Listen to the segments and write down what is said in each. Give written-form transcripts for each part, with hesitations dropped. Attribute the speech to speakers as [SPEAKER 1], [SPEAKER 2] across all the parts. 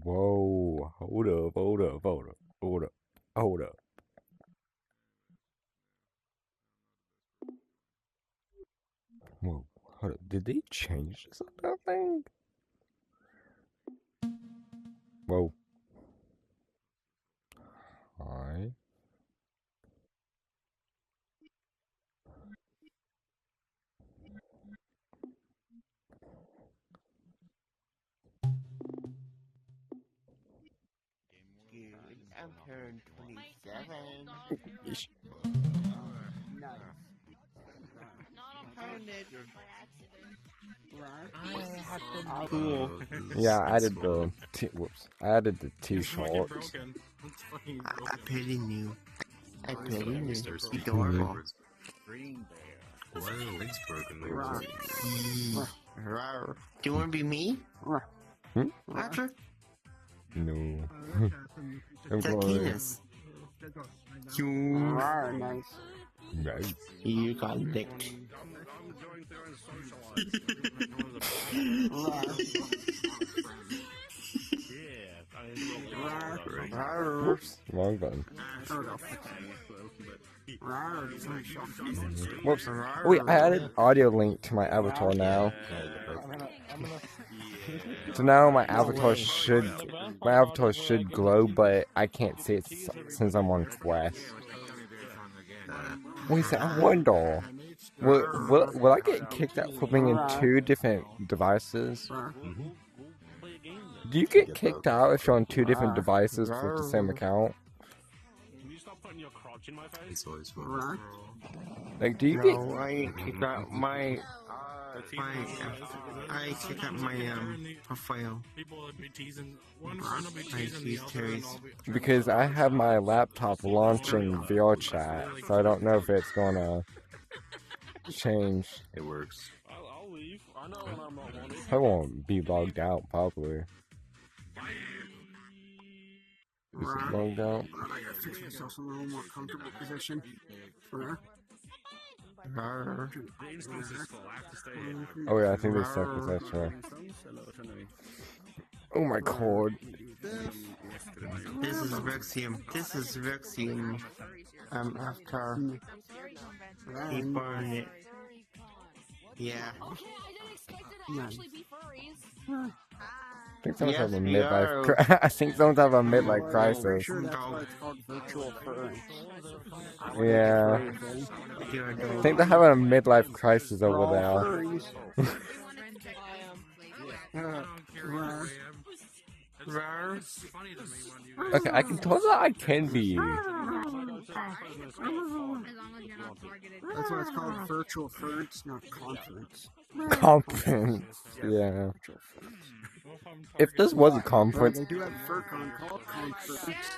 [SPEAKER 1] Whoa, hold up, hold up, hold up, hold up, hold up. Whoa, hold up. Did they change something? Whoa. Hi.
[SPEAKER 2] I'm turned 27.
[SPEAKER 1] Ish.
[SPEAKER 2] Cool.
[SPEAKER 1] Yeah, I added the I added the t-shirt.
[SPEAKER 2] I pity you. I pity you. Adorable.
[SPEAKER 3] Why are the legs broken?
[SPEAKER 2] Do you want to be me?
[SPEAKER 1] Hmm?
[SPEAKER 2] After?
[SPEAKER 1] No. I'm
[SPEAKER 2] That
[SPEAKER 1] going.
[SPEAKER 2] penis.
[SPEAKER 1] Nice.
[SPEAKER 2] You got licked.
[SPEAKER 1] Whoops, wrong button. Whoops. Wait, I added audio link to my avatar now. So now my avatar should glow, but I can't see it since I'm on Quest. Wait, so I wonder, will I get kicked out for being in 2 different devices? Do you get kicked out if you're on 2 different devices with the same account?
[SPEAKER 3] It's always fun.
[SPEAKER 1] Like, do you get?
[SPEAKER 2] I kicked out my profile. I teased Terry's.
[SPEAKER 1] Because I have my laptop launching VRChat, so I don't know if it's gonna change.
[SPEAKER 3] It works.
[SPEAKER 1] I won't be logged out, probably. Is it logged out?
[SPEAKER 4] I gotta fix myself a little more comfortable position.
[SPEAKER 1] Oh yeah, I think they suck with that track. Oh my god.
[SPEAKER 2] This is Rexium. After he burned it. Yeah.
[SPEAKER 1] I think someone's having a midlife. I think someone's having a midlife crisis.
[SPEAKER 4] Sure, that's why it's called VirtualFurence.
[SPEAKER 1] Yeah. I think they're having a midlife crisis over there. Okay, I can tell that I can be.
[SPEAKER 4] That's why it's called VirtualFurence, not conference.
[SPEAKER 1] Conference. Yeah. If this was a conference,
[SPEAKER 4] They do have a FurCon called conference,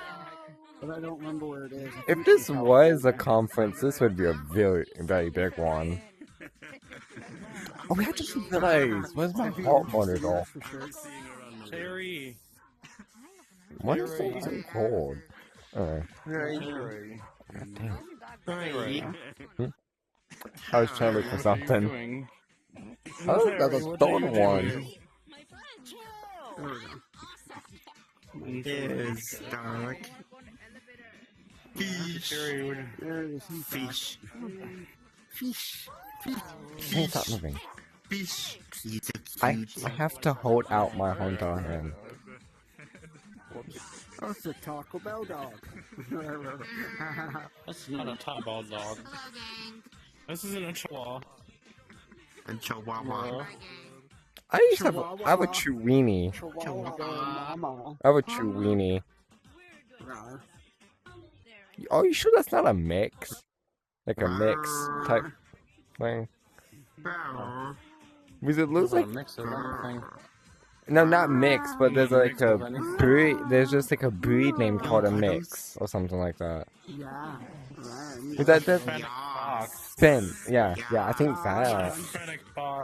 [SPEAKER 4] but I don't remember where it is.
[SPEAKER 1] If this was a conference, this would be a very, very big one. Oh, I just realized, where's my heart monitor?
[SPEAKER 5] Terry.
[SPEAKER 1] Why is it so cold? Oh. I was trying to look for something. Oh, that's a third one.
[SPEAKER 2] There's dark. Fish.
[SPEAKER 1] Hey, stop moving.
[SPEAKER 2] Fish.
[SPEAKER 1] I have to hold out my entire hand.
[SPEAKER 4] That's a Taco Bell dog.
[SPEAKER 5] That's not a Taco Bell dog. This isn't a chihuahua.
[SPEAKER 2] A chihuahua.
[SPEAKER 1] I have a Chewini. I have a Chewini. Oh, you sure that's not a mix? Like a mix type thing? Because it looks like... No, not mix, but there's like a breed. There's just like a breed name called a mix or something like that.
[SPEAKER 4] Yeah.
[SPEAKER 1] Is that Finn? Yeah, I think that. I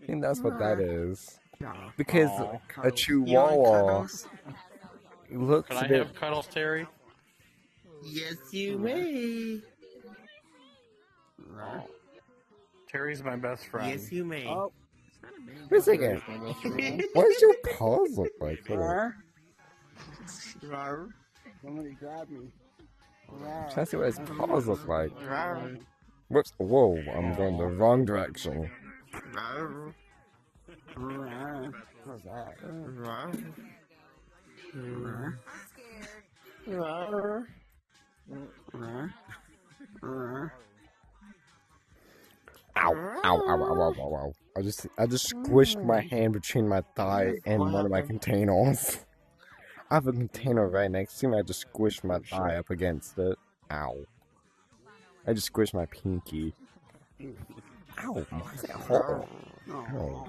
[SPEAKER 1] think that's what that is. Because a Chihuahua looks
[SPEAKER 5] Can
[SPEAKER 1] a
[SPEAKER 5] I
[SPEAKER 1] bit.
[SPEAKER 5] have cuddles, Terry?
[SPEAKER 2] Yes, you may.
[SPEAKER 5] Terry's my best friend.
[SPEAKER 2] Yes, you may.
[SPEAKER 4] Oh,
[SPEAKER 1] Wait a second. What does your paws look like? Hold on.
[SPEAKER 4] Rawr. Somebody grab me.
[SPEAKER 1] I'm trying to see what his paws look like. Whoops. Whoa, I'm going the wrong direction.
[SPEAKER 2] Rawr.
[SPEAKER 4] Rawr. What's that?
[SPEAKER 2] Rawr.
[SPEAKER 4] Rawr. Rawr. Rawr. Rawr.
[SPEAKER 1] Ow, ow, ow, ow, ow, ow, ow. I just squished my hand between my thigh and one of my containers. I have a container right next to me. I just squished my thigh up against it. Ow. I just squished my pinky. Ow, why is that hard? Oh.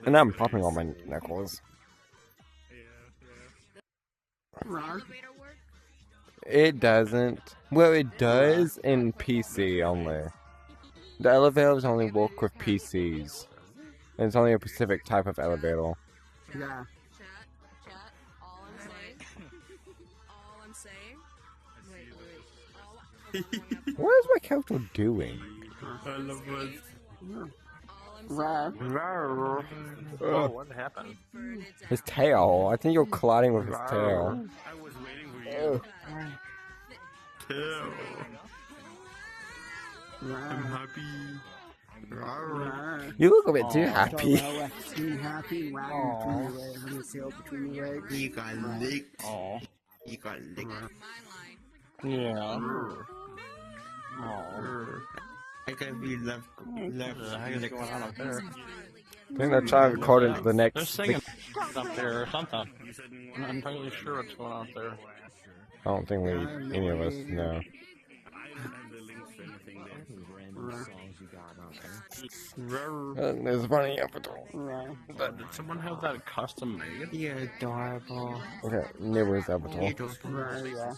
[SPEAKER 1] And now I'm popping all my knuckles.
[SPEAKER 4] Rawr.
[SPEAKER 1] It doesn't. Well, it does in PC only. The elevators only work with PCs. And it's only a specific type of elevator.
[SPEAKER 4] Yeah.
[SPEAKER 6] Chat, all I'm saying, wait,
[SPEAKER 1] What is my character doing?
[SPEAKER 5] I love it.
[SPEAKER 4] Rawr.
[SPEAKER 5] Oh, what happened?
[SPEAKER 1] His tail. I think you're colliding with his tail.
[SPEAKER 5] I was waiting for you.
[SPEAKER 2] Tail. I'm
[SPEAKER 4] Rawr.
[SPEAKER 2] happy. Rawr.
[SPEAKER 4] Rawr.
[SPEAKER 1] You look a bit too happy.
[SPEAKER 4] Too happy, wagging between your legs, and your tail between your legs.
[SPEAKER 2] You got licked.
[SPEAKER 5] Oh.
[SPEAKER 2] You got licked.
[SPEAKER 5] Yeah.
[SPEAKER 2] Rawr. I can be left.
[SPEAKER 5] What the heck is going on up there?
[SPEAKER 1] I think they're trying to record into the
[SPEAKER 5] They're
[SPEAKER 1] next.
[SPEAKER 5] singing up there or something. I'm not entirely sure what's going on up there.
[SPEAKER 1] I don't think any of us know. There's a funny episode.
[SPEAKER 5] Did someone have that custom made?
[SPEAKER 2] You're adorable.
[SPEAKER 1] Okay, neighbor's avatar.
[SPEAKER 4] Rawr, yeah.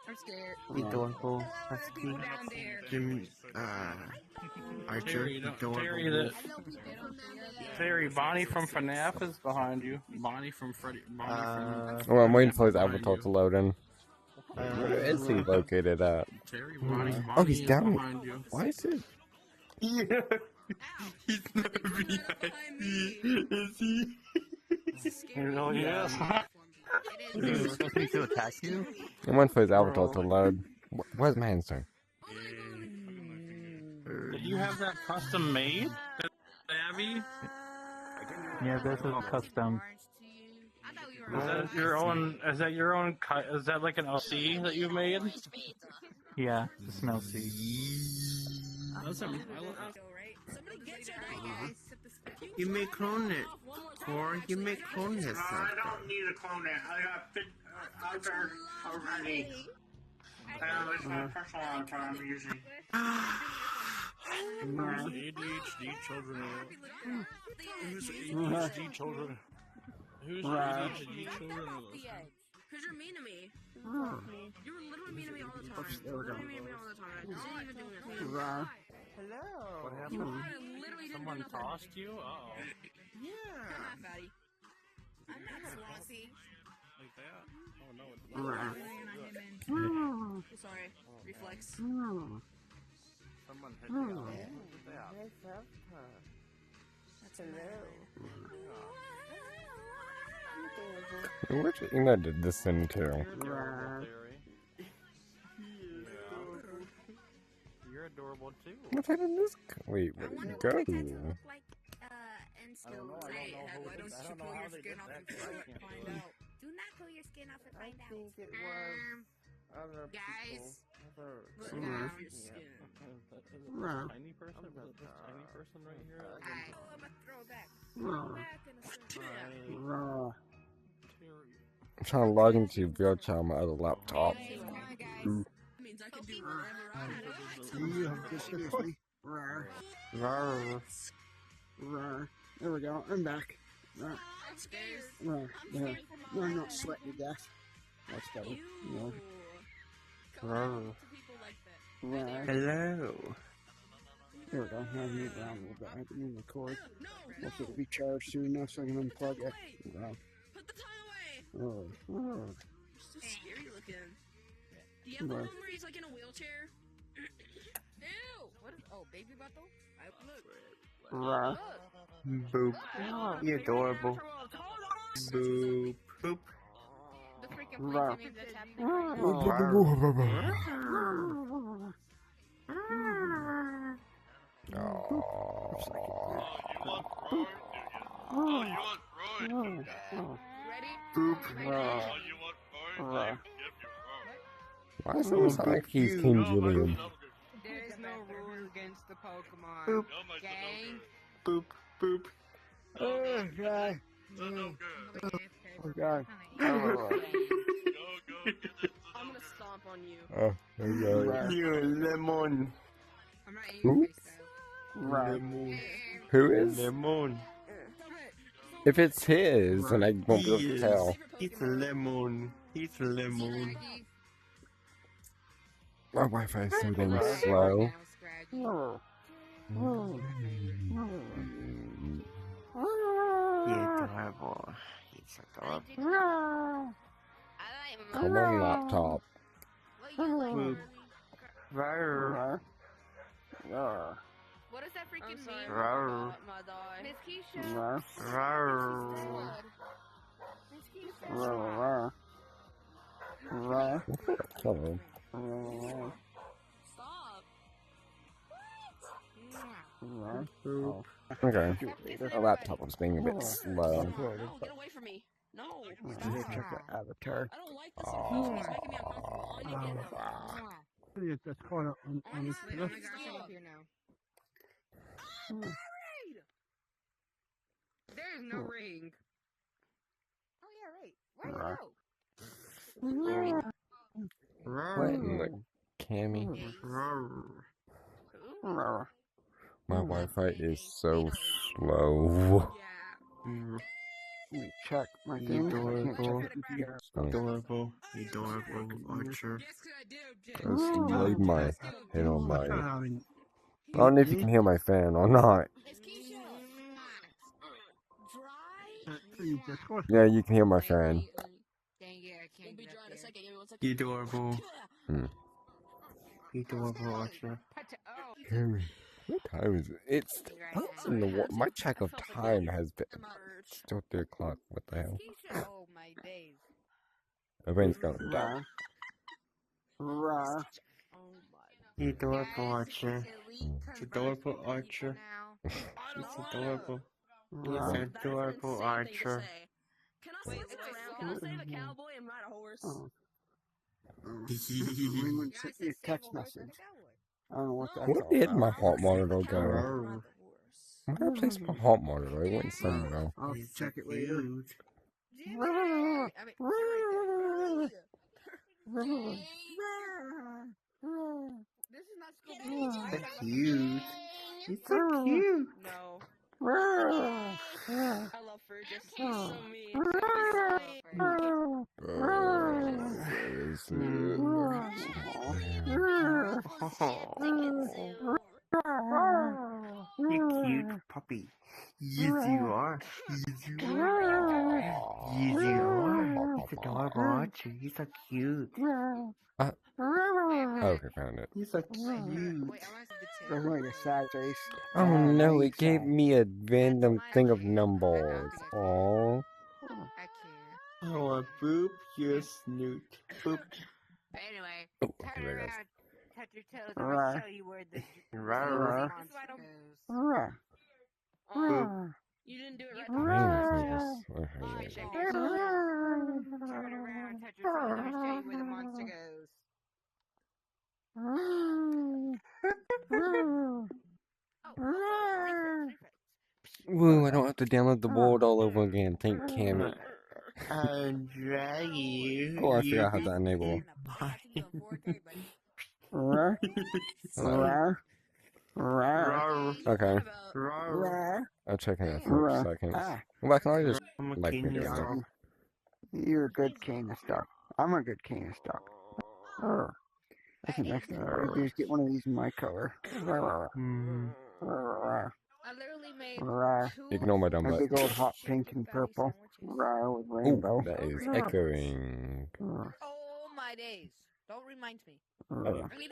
[SPEAKER 6] I'm scared.
[SPEAKER 2] Adorable. That's cute. Jimmy, Archer,
[SPEAKER 5] Terry,
[SPEAKER 2] adorable.
[SPEAKER 5] Terry, Bonnie from FNAF is behind you. Bonnie from Freddy. Bonnie from.
[SPEAKER 1] Well, I'm waiting for his avatar to load in. Where is he located at?
[SPEAKER 5] Terry, Bonnie.
[SPEAKER 1] Oh, he's
[SPEAKER 5] is
[SPEAKER 1] down.
[SPEAKER 5] behind you.
[SPEAKER 1] Why is it?
[SPEAKER 2] Yeah. He's not behind me, is he?
[SPEAKER 5] He really is.
[SPEAKER 6] To attack you?
[SPEAKER 1] I'm waiting for his avatar to load. Where's my answer?
[SPEAKER 5] Did you have that custom made, Abby?
[SPEAKER 7] Yeah, this is custom.
[SPEAKER 5] Is that your own? Is that your own? Is that like an OC that you made?
[SPEAKER 7] Yeah, the smell seed.
[SPEAKER 2] You may clone it. Or you may clone yourself.
[SPEAKER 8] I don't need to clone it. I got fit out there already. It's my personal avatar I'm using.
[SPEAKER 5] Who's ADHD children? Who's ADHD children? Who's ADHD children?
[SPEAKER 6] Because you're mean to me. You were literally mean to me all the time. Literally mean to me all the time. I didn't even do anything.
[SPEAKER 4] Rawr.
[SPEAKER 5] What
[SPEAKER 6] You
[SPEAKER 5] happened?
[SPEAKER 6] literally didn't do
[SPEAKER 5] Someone
[SPEAKER 6] nothing.
[SPEAKER 5] tossed you? Uh-oh.
[SPEAKER 6] Come on, fatty. I'm not sloppy.
[SPEAKER 5] Like that? Oh no, it's not.
[SPEAKER 4] Rawr.
[SPEAKER 6] Sorry. Reflex.
[SPEAKER 4] Rawr.
[SPEAKER 5] Someone hit me. What was that?
[SPEAKER 6] That's a
[SPEAKER 1] Which email did this send to?
[SPEAKER 4] Rawr.
[SPEAKER 5] You're adorable too.
[SPEAKER 1] What did this? Wait, where did it go?
[SPEAKER 6] Like, and still
[SPEAKER 5] I don't know.
[SPEAKER 6] say,
[SPEAKER 5] I don't know
[SPEAKER 6] why don't
[SPEAKER 5] I
[SPEAKER 6] you
[SPEAKER 5] don't know
[SPEAKER 6] pull
[SPEAKER 5] how
[SPEAKER 6] your
[SPEAKER 5] they
[SPEAKER 6] skin
[SPEAKER 5] did
[SPEAKER 6] off
[SPEAKER 5] that.
[SPEAKER 6] before
[SPEAKER 5] I
[SPEAKER 6] you
[SPEAKER 5] can't
[SPEAKER 6] find
[SPEAKER 5] do it.
[SPEAKER 6] out? Do not pull your skin off and find out.
[SPEAKER 2] it was other
[SPEAKER 6] Guys,
[SPEAKER 2] people.
[SPEAKER 6] look off your skin.
[SPEAKER 4] Rawr.
[SPEAKER 5] Tiny person? Was it this tiny person right here?
[SPEAKER 6] Alright, I'm gonna throw it back.
[SPEAKER 4] Rawr.
[SPEAKER 6] Back in a second.
[SPEAKER 4] Rawr.
[SPEAKER 1] I'm trying to log into VRChat on my other laptop.
[SPEAKER 6] Come on, guys. That means I can do whatever I want.
[SPEAKER 4] You have just seriously. Rawr.
[SPEAKER 2] Rawr.
[SPEAKER 4] Rawr. There we go. I'm back. Rawr.
[SPEAKER 6] I'm scared.
[SPEAKER 4] Rawr. There. No, I'm not sweating to death. That's better. No.
[SPEAKER 2] Rawr.
[SPEAKER 6] To people like that.
[SPEAKER 4] Rawr.
[SPEAKER 2] Hello.
[SPEAKER 4] There we go. Now I move around a little bit. I didn't record. Hopefully it'll be charged soon enough so I can unplug it. Wow.
[SPEAKER 6] Put the toy away.
[SPEAKER 4] Oh.
[SPEAKER 6] So scary looking. Do you have the one where he's like in a wheelchair? Ew! What is? Oh, baby bottle.
[SPEAKER 4] Rawr.
[SPEAKER 2] Boop. You're adorable. Boop. Boop.
[SPEAKER 6] The freaking
[SPEAKER 4] Rawr.
[SPEAKER 6] maybe that's happening. Ready?
[SPEAKER 2] Boop.
[SPEAKER 4] Rawr.
[SPEAKER 1] Why does it sound like he's King Julian?
[SPEAKER 9] There's no rule against the Pokemon.
[SPEAKER 2] Boop.
[SPEAKER 9] Gang.
[SPEAKER 2] Boop. Boop.
[SPEAKER 4] Oh, God. Oh, God.
[SPEAKER 6] I'm gonna stomp on you.
[SPEAKER 1] Oh, okay.
[SPEAKER 2] You're a lemon.
[SPEAKER 9] I'm not in
[SPEAKER 1] Who?
[SPEAKER 9] your face though.
[SPEAKER 4] Rawr.
[SPEAKER 2] Lemon.
[SPEAKER 1] Who is?
[SPEAKER 2] Lemon.
[SPEAKER 1] If it's his, then I won't be able to tell.
[SPEAKER 2] He's a lemon. He's a lemon.
[SPEAKER 1] My Wi-Fi is so damn
[SPEAKER 2] Rawr.
[SPEAKER 1] slow.
[SPEAKER 4] Rawr.
[SPEAKER 2] You're adorable. He's adorable.
[SPEAKER 1] Come on, laptop.
[SPEAKER 2] Boop. Rawr.
[SPEAKER 4] Rawr. Rawr.
[SPEAKER 6] What does that freaking mean?
[SPEAKER 2] Rawr.
[SPEAKER 6] My dog. Miss Keisha.
[SPEAKER 4] Rawr.
[SPEAKER 2] Rawr.
[SPEAKER 6] Miss Keisha.
[SPEAKER 4] Rawr. Rawr.
[SPEAKER 1] Hello.
[SPEAKER 4] Rawr.
[SPEAKER 6] Stop.
[SPEAKER 4] Rawr.
[SPEAKER 2] Boop.
[SPEAKER 1] Okay. The laptop was being a bit slow.
[SPEAKER 6] No, get away from me. No.
[SPEAKER 4] Check the avatar.
[SPEAKER 6] I don't like this. It's making me uncomfortable. I need to get out.
[SPEAKER 4] That's caught up on his
[SPEAKER 9] Wait, oh my gosh, I'm up here now. There's no ring. Oh yeah, right. Where'd it go?
[SPEAKER 1] What in the Cammy?
[SPEAKER 4] Rawr.
[SPEAKER 1] My Wi-Fi is so slow.
[SPEAKER 2] Mm.
[SPEAKER 4] Let me check my game. I can't check it here.
[SPEAKER 2] Adorable. Adorable Archer.
[SPEAKER 1] Just laid my head on my...
[SPEAKER 4] I mean,
[SPEAKER 1] I don't know if you can hear my fan or not.
[SPEAKER 6] Miss Keisha. Dry.
[SPEAKER 4] you just got
[SPEAKER 1] Yeah, you can hear my fan.
[SPEAKER 9] Dang it, I
[SPEAKER 6] We'll
[SPEAKER 9] can't
[SPEAKER 6] be
[SPEAKER 9] get
[SPEAKER 6] dry
[SPEAKER 9] up
[SPEAKER 6] in a
[SPEAKER 9] there.
[SPEAKER 6] second. Give me 1 second.
[SPEAKER 2] Adorable.
[SPEAKER 1] Hmm.
[SPEAKER 2] Adorable Archer.
[SPEAKER 9] Oh,
[SPEAKER 1] Cammy, what time is it? It's... What's in the... My check of time has been... Still 3 o'clock. What the hell?
[SPEAKER 9] oh my days.
[SPEAKER 1] My brain's going dark.
[SPEAKER 4] Rawr.
[SPEAKER 2] Adorable Archer.
[SPEAKER 9] It's
[SPEAKER 2] adorable Archer. He's adorable. He's
[SPEAKER 4] Rawr.
[SPEAKER 2] adorable Archer.
[SPEAKER 6] Can I save a cowboy and ride a horse?
[SPEAKER 4] Oh. Someone sent me a text message. I don't know what that's
[SPEAKER 1] Where
[SPEAKER 4] all
[SPEAKER 1] did
[SPEAKER 4] about.
[SPEAKER 1] my heart monitor go?
[SPEAKER 2] Rawr.
[SPEAKER 1] Where did I place my heart monitor? It went somewhere.
[SPEAKER 4] I'll check it later.
[SPEAKER 9] This is not Scooby-Doo.
[SPEAKER 2] So cute. He's so cute.
[SPEAKER 6] No.
[SPEAKER 4] Rawr.
[SPEAKER 6] I love Fergus. He's so mean.
[SPEAKER 2] You cute puppy. Yes, you are. Yes, you are. Yes, you are. He's adorable Archer. He's so cute.
[SPEAKER 1] Okay, found it.
[SPEAKER 2] He's so cute.
[SPEAKER 9] Wait, I want to see the
[SPEAKER 4] That's
[SPEAKER 9] tail.
[SPEAKER 4] like a sad face.
[SPEAKER 1] Oh no, it gave
[SPEAKER 4] sad.
[SPEAKER 1] me a random thing of numbers. Oh.
[SPEAKER 9] I can't.
[SPEAKER 2] Oh, Boop, you're a snoot. Boop.
[SPEAKER 9] But anyway,
[SPEAKER 1] Oh,
[SPEAKER 9] turn
[SPEAKER 1] okay, there it goes.
[SPEAKER 9] around, touch your toes, I'm gonna show you where the
[SPEAKER 2] Rawr.
[SPEAKER 9] monster goes.
[SPEAKER 4] Rawr.
[SPEAKER 6] Oh, you didn't do it right.
[SPEAKER 1] Brain is okay,
[SPEAKER 6] Fine,
[SPEAKER 1] yeah.
[SPEAKER 6] shake your toes.
[SPEAKER 9] Turn around, touch your toes, I'm gonna show you where the monster goes.
[SPEAKER 1] Woo, I don't have to download the world all over again. Thank Cammy.
[SPEAKER 2] I'll drag you.
[SPEAKER 1] Oh, I forgot how to enable.
[SPEAKER 4] Rawr. Rawr. Rawr.
[SPEAKER 2] Rawr.
[SPEAKER 1] Okay,
[SPEAKER 2] Rawr.
[SPEAKER 4] Rawr.
[SPEAKER 1] I'll check it out for a
[SPEAKER 4] Rawr.
[SPEAKER 1] second.
[SPEAKER 4] Ah,
[SPEAKER 1] Why can I just
[SPEAKER 2] I'm a
[SPEAKER 1] like
[SPEAKER 2] king
[SPEAKER 1] video
[SPEAKER 2] of
[SPEAKER 1] on it?
[SPEAKER 2] stuff.
[SPEAKER 4] you're a good king of stuff. I'm a good king of stuff. Rawr. I think next time I do is get one of these in my color. Rawr.
[SPEAKER 2] Hmm.
[SPEAKER 4] Rawr.
[SPEAKER 6] I literally made
[SPEAKER 4] Rawr.
[SPEAKER 6] two
[SPEAKER 1] Ignore my dumb
[SPEAKER 4] A
[SPEAKER 1] butt.
[SPEAKER 4] big old hot pink and purple. Rawr with
[SPEAKER 1] Ooh,
[SPEAKER 4] rainbow.
[SPEAKER 1] that is echoing.
[SPEAKER 4] Rawr.
[SPEAKER 6] Oh my days. Don't remind me.
[SPEAKER 4] Rawr.
[SPEAKER 6] I mean,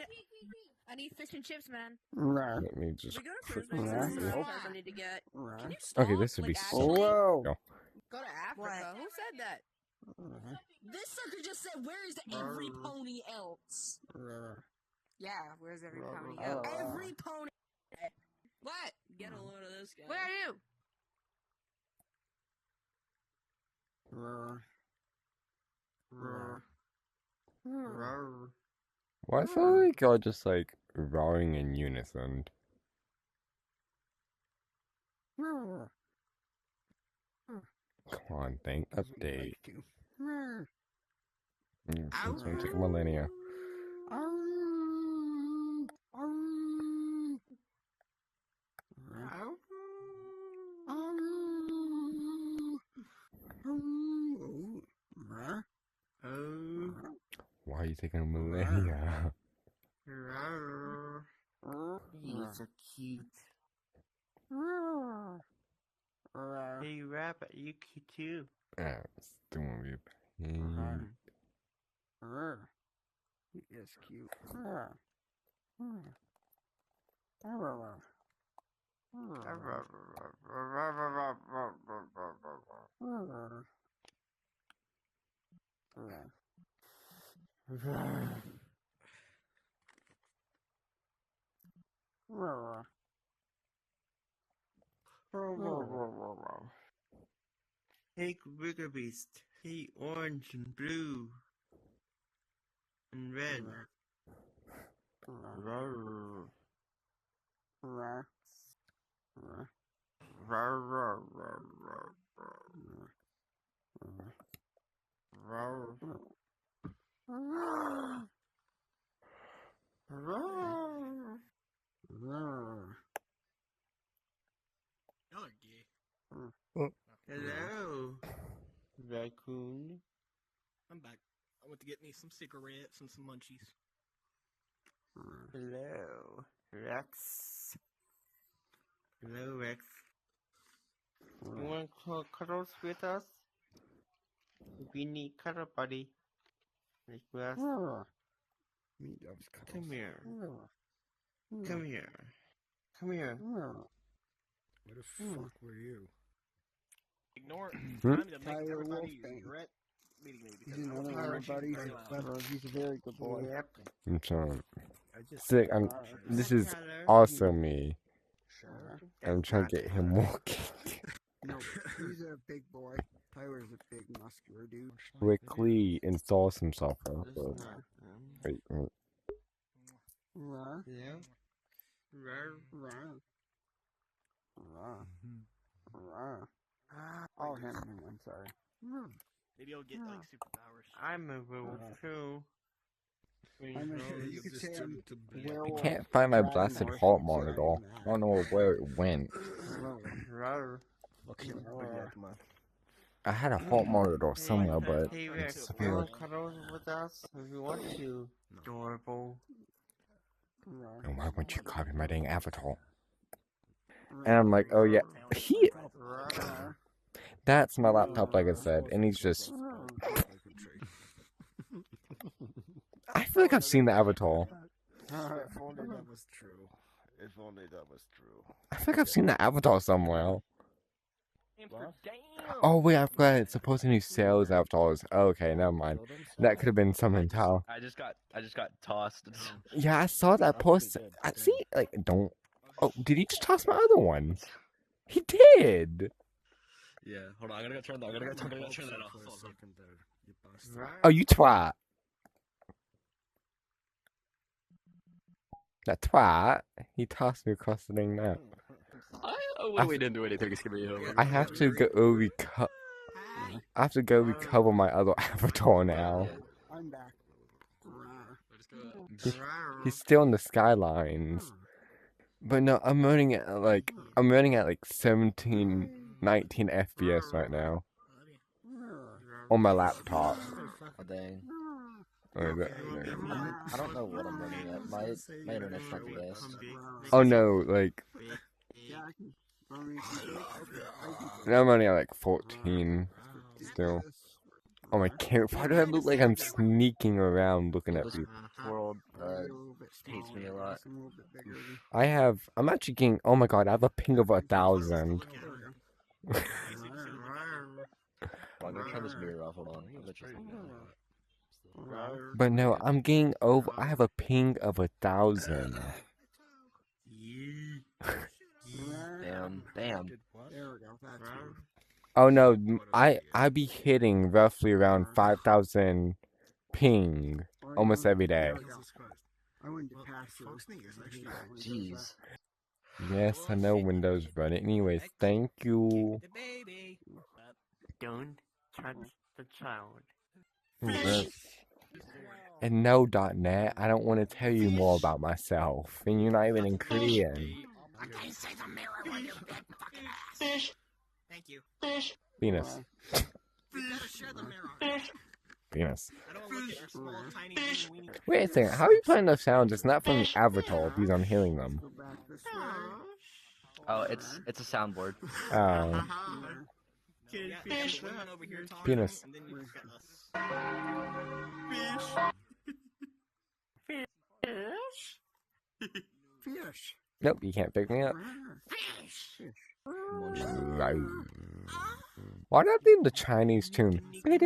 [SPEAKER 6] I need fish and chips, man.
[SPEAKER 1] Let me just
[SPEAKER 6] We go to cruise
[SPEAKER 1] quickly
[SPEAKER 6] bases.
[SPEAKER 1] see.
[SPEAKER 6] There's stuff I need to get. Can you stop?
[SPEAKER 1] Okay, this would be
[SPEAKER 6] like,
[SPEAKER 1] so.
[SPEAKER 6] actually
[SPEAKER 4] Whoa.
[SPEAKER 1] Go.
[SPEAKER 6] Go to Africa. Who said that? This sucker just said, "Where is every pony else?"
[SPEAKER 9] Yeah, where's every pony else?
[SPEAKER 6] Every pony. What? Get a load of this guy. Where are you?
[SPEAKER 1] Why is all like y'all just like roaring in unison? Come on, think update. It's gonna take a millennia. Why are you taking a millennia?
[SPEAKER 2] He's so cute. Hey, Rabbit, you cute too.
[SPEAKER 1] Still won't be a pain.
[SPEAKER 4] He is cute.
[SPEAKER 2] Hey, Bigger Beast. Hey, orange and blue and red.
[SPEAKER 5] Y'all are gay.
[SPEAKER 2] Hello, raccoon.
[SPEAKER 5] I'm back. I went to get me some cigarettes and some munchies.
[SPEAKER 2] Hello, Rex. Hello, Rex. You want to cuddles with us? We need cuddle, buddy. Request. Come here. Come here. Come here.
[SPEAKER 10] What the fuck were you?
[SPEAKER 5] Ignore it.
[SPEAKER 1] Hmm?
[SPEAKER 5] Time to make
[SPEAKER 4] Tyler
[SPEAKER 5] everybody
[SPEAKER 4] Wolfsbane.
[SPEAKER 5] regret meeting me
[SPEAKER 4] He's
[SPEAKER 5] because I
[SPEAKER 4] another
[SPEAKER 5] was
[SPEAKER 4] one of our
[SPEAKER 5] Archie
[SPEAKER 4] buddies.
[SPEAKER 5] very loud.
[SPEAKER 4] Clever. He's a very good boy.
[SPEAKER 2] Yep.
[SPEAKER 1] I'm trying.
[SPEAKER 10] I just
[SPEAKER 1] Sick. This is
[SPEAKER 2] Tyler.
[SPEAKER 1] also me.
[SPEAKER 10] Sure.
[SPEAKER 1] I'm trying to get him walking.
[SPEAKER 4] No, he's a big boy. Tyler's a big, muscular dude.
[SPEAKER 1] Quickly installs himself. Wait.
[SPEAKER 2] Yeah.
[SPEAKER 4] Oh, him. I'm sorry.
[SPEAKER 5] Maybe I'll get like superpowers.
[SPEAKER 2] I'm a werewolf too.
[SPEAKER 4] You could say I'm
[SPEAKER 1] I
[SPEAKER 4] werewolf.
[SPEAKER 1] can't find my
[SPEAKER 4] dragon
[SPEAKER 1] blasted
[SPEAKER 4] horse,
[SPEAKER 1] heart
[SPEAKER 4] so
[SPEAKER 1] monitor.
[SPEAKER 4] I'm
[SPEAKER 1] I don't know where it went.
[SPEAKER 10] Okay, bring it, man.
[SPEAKER 1] I had a heart monitor somewhere, but
[SPEAKER 2] Hey
[SPEAKER 1] it
[SPEAKER 2] Rex, you
[SPEAKER 1] disappeared.
[SPEAKER 2] want cuddles with us if you want to? Adorable.
[SPEAKER 1] And why won't you copy my dang avatar? And I'm like, oh yeah, that's my laptop, like I said, and he's just. I feel like I've seen the avatar.
[SPEAKER 10] If only that was true. If only that was true.
[SPEAKER 1] I feel like I've seen the avatar somewhere. Oh wait, I forgot it's supposed to be sales avatars. Oh, okay, never mind. That could have been something tall.
[SPEAKER 11] I just got tossed.
[SPEAKER 1] Yeah, I saw that post. I see, like, don't. Oh, did he just toss my other one? He did.
[SPEAKER 11] Yeah, hold on. I'm gonna go turn that. I'm gonna go turn that off.
[SPEAKER 1] Oh, you twat. That twat. He tossed me across the thing now.
[SPEAKER 11] We didn't do anything. It's gonna be over.
[SPEAKER 1] I have to go recover. I have to go recover my other avatar now.
[SPEAKER 4] I'm back.
[SPEAKER 1] He's still in the skylines. But no, I'm running at like 17, 19 FPS right now. On my laptop.
[SPEAKER 11] Oh, dang.
[SPEAKER 1] I
[SPEAKER 11] don't know what I'm running at. My internet's not the best.
[SPEAKER 1] Oh no, like I'm running at like 14 still. Oh my god, why do I look like I'm sneaking around looking at
[SPEAKER 11] This
[SPEAKER 1] people?
[SPEAKER 11] world hates me a lot.
[SPEAKER 1] I'm actually getting, oh my god, I have a ping of 1,000.
[SPEAKER 11] Well, I'm gonna turn this mirror off, hold on. I'll let you see.
[SPEAKER 1] But no, I'm getting over, I have a ping of 1,000.
[SPEAKER 11] Damn.
[SPEAKER 1] Oh no, I be hitting roughly around 5,000 ping almost every day.
[SPEAKER 11] Jeez.
[SPEAKER 1] Yes, I know Windows run it. Anyways, thank you.
[SPEAKER 2] Don't touch the child.
[SPEAKER 1] And no .net, I don't want to tell you more about myself, and you're not even in Korean.
[SPEAKER 8] Okay, say the mirror where you big fucking ass. Thank you.
[SPEAKER 1] Penis.
[SPEAKER 8] You gotta share the mirror.
[SPEAKER 1] Penis.
[SPEAKER 8] I don't look at your small, tiny, weeny.
[SPEAKER 1] Wait a second, how are you playing those sounds? It's not from the Avatar because I'm hearing them.
[SPEAKER 11] Oh, it's a soundboard.
[SPEAKER 1] Oh. Penis.
[SPEAKER 2] Fish.
[SPEAKER 1] Nope, you can't pick me up. Why did I think the Chinese tune? I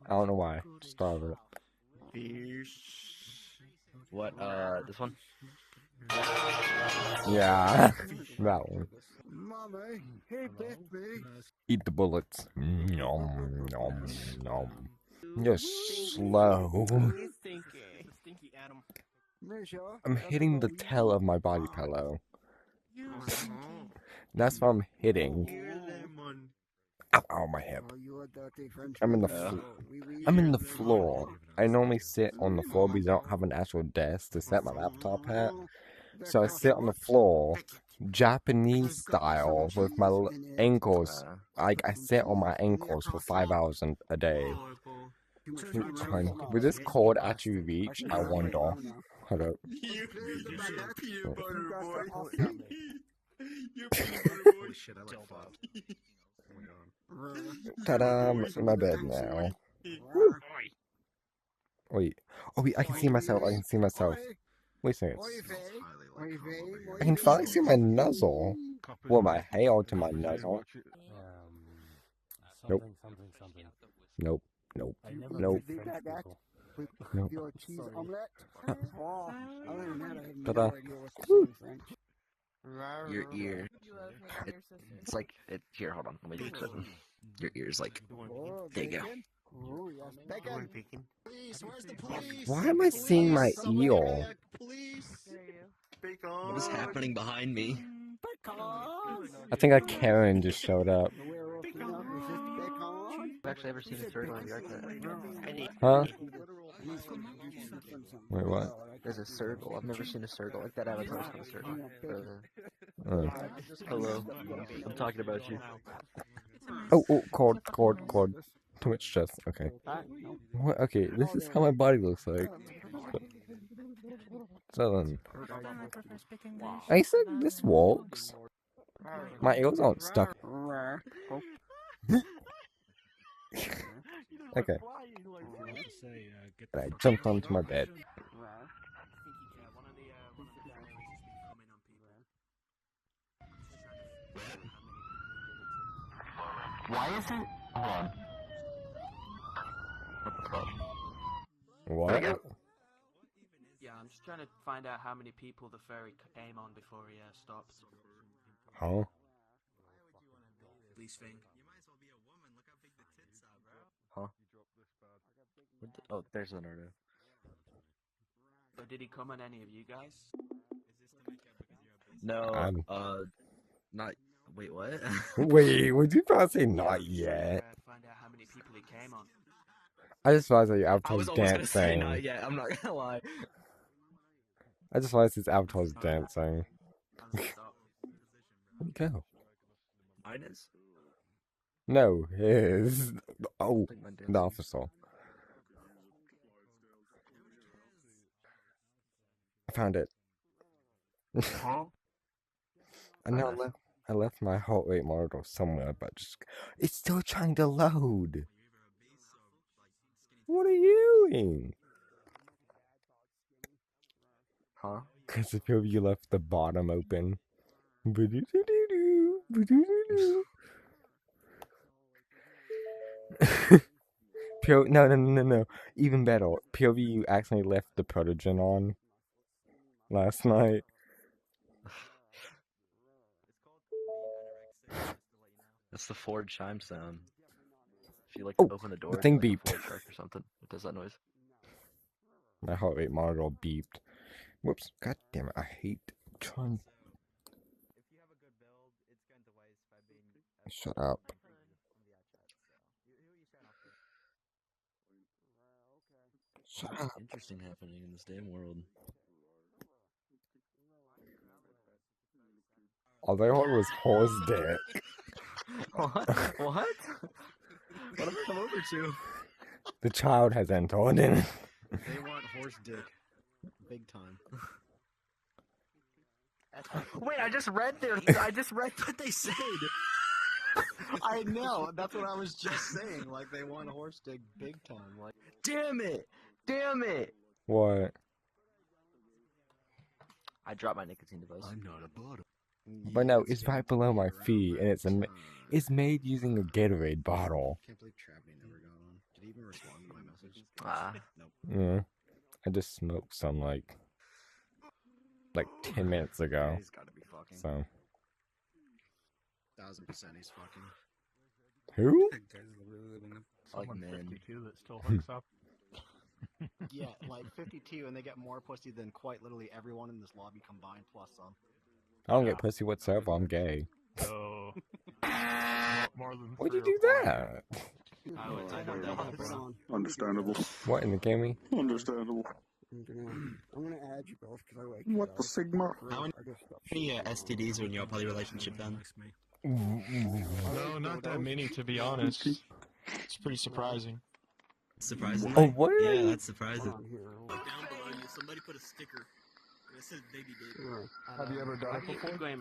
[SPEAKER 1] don't know why. Just thought of it.
[SPEAKER 11] What, this one?
[SPEAKER 1] Yeah, that one.
[SPEAKER 2] Mommy, he bit me.
[SPEAKER 1] Eat the bullets. Nom, nom, nom. You're slow.
[SPEAKER 8] Stinky Adam.
[SPEAKER 1] I'm hitting the tail of my body pillow. That's what I'm hitting. Ow, ow, my hip. I'm in the floor. I normally sit on the floor because I don't have an actual desk to set my laptop at. So I sit on the floor, Japanese style, with my ankles. Like, I sit on my ankles for 5 hours a day. Will this cord actually reach? I wonder. Hold up. Ta-da! I'm in my bed now. Woo. Wait. Oh, wait, I can see myself. I can see myself. Wait a second. I can finally see my nuzzle. Well, my hair to my nuzzle. Nope. Nope. Nope. Nope. Nope. Ta-da.
[SPEAKER 11] Your ear. It's like, here, hold on. Let me do it. Your ear's like, there you go.
[SPEAKER 1] Why am I seeing my eel?
[SPEAKER 11] What is happening behind me?
[SPEAKER 1] I think a Karen just showed up.
[SPEAKER 11] I've actually ever seen a turtle in VRChat.
[SPEAKER 1] Huh? Wait, what?
[SPEAKER 11] There's a circle. I've never seen a circle like that. Avatar's called a circle. Hello. I'm talking about you.
[SPEAKER 1] Oh, cord. Twitch chest. Okay. What? Okay, this is how my body looks like. So then, I said this walks. My ears aren't stuck. Okay. And I jumped onto my bed.
[SPEAKER 8] Why is it?
[SPEAKER 1] What?
[SPEAKER 12] Yeah, I'm just trying to find out how many people the furry came on before he stopped.
[SPEAKER 1] Huh?
[SPEAKER 3] Please think. You might as well be a woman. Look how big the tits are, bro.
[SPEAKER 11] Huh? Oh, there's Leonardo.
[SPEAKER 12] So did he come on any of you guys?
[SPEAKER 11] No, not. Wait, what?
[SPEAKER 1] Wait, would you probably say not yet?
[SPEAKER 12] Find out how many people he came on.
[SPEAKER 1] I just realized that your
[SPEAKER 11] I
[SPEAKER 1] avatar's
[SPEAKER 11] was almost gonna say
[SPEAKER 1] dancing.
[SPEAKER 11] not yet. I'm not gonna lie.
[SPEAKER 1] I just realized his avatar's dancing. Where'd he go?
[SPEAKER 11] Mine is?
[SPEAKER 1] No, his. Oh, the officer. I found it.
[SPEAKER 2] Huh?
[SPEAKER 1] I I left my heart rate monitor somewhere, but it's still trying to load. What are you doing?
[SPEAKER 11] Huh?
[SPEAKER 1] Because if you left the bottom open. No. Even better. POV, you accidentally left the protogen on last night.
[SPEAKER 11] That's the Ford chime sound. If you like
[SPEAKER 1] Oh,
[SPEAKER 11] open the door,
[SPEAKER 1] the thing
[SPEAKER 11] like
[SPEAKER 1] beeped.
[SPEAKER 11] a Ford truck or something, it does that noise.
[SPEAKER 1] My heart rate monitor beeped. Whoops. God damn it. I hate trying. Shut up. Shut
[SPEAKER 11] What's
[SPEAKER 1] up.
[SPEAKER 11] interesting happening in this damn world?
[SPEAKER 1] All they want was horse dick.
[SPEAKER 11] What? What? What have I come over to?
[SPEAKER 1] The child has entered in.
[SPEAKER 13] They want horse dick. Big time.
[SPEAKER 11] Wait, I just read what they said.
[SPEAKER 13] I know. That's what I was just saying. Like, they want horse dick big time. Like,
[SPEAKER 11] Damn it! Damn it!
[SPEAKER 1] What?
[SPEAKER 11] I dropped my nicotine device.
[SPEAKER 13] I'm not a bottom.
[SPEAKER 1] But no, it's right below my feet, and it's made using a Gatorade bottle.
[SPEAKER 13] Can't believe Travney never got on. Did he even respond to my message? Nope.
[SPEAKER 1] Yeah. I just smoked some like 10 minutes ago.
[SPEAKER 13] He's gotta be fucking.
[SPEAKER 1] So.
[SPEAKER 13] 1000% he's fucking.
[SPEAKER 1] Who?
[SPEAKER 11] Like men.
[SPEAKER 7] 52 that still hooks up.
[SPEAKER 13] Yeah, like 52, and they get more pussy than quite literally everyone in this lobby combined, plus some.
[SPEAKER 1] I don't get pussy whatsoever. I'm gay.
[SPEAKER 7] Oh. More than
[SPEAKER 1] Why'd you
[SPEAKER 7] 3
[SPEAKER 1] do
[SPEAKER 7] or 4.
[SPEAKER 1] that?
[SPEAKER 10] Understandable.
[SPEAKER 1] What in the gaming?
[SPEAKER 10] Understandable.
[SPEAKER 4] I'm gonna add you both because I like
[SPEAKER 10] What the Sigma?
[SPEAKER 13] How many STDs are in your poly relationship then?
[SPEAKER 5] No, not that many, to be honest. It's pretty surprising.
[SPEAKER 3] Surprising?
[SPEAKER 1] Oh, what?
[SPEAKER 3] Yeah, that's surprising.
[SPEAKER 4] down below
[SPEAKER 3] you, somebody put a sticker that says baby baby.
[SPEAKER 5] Have you ever done it before?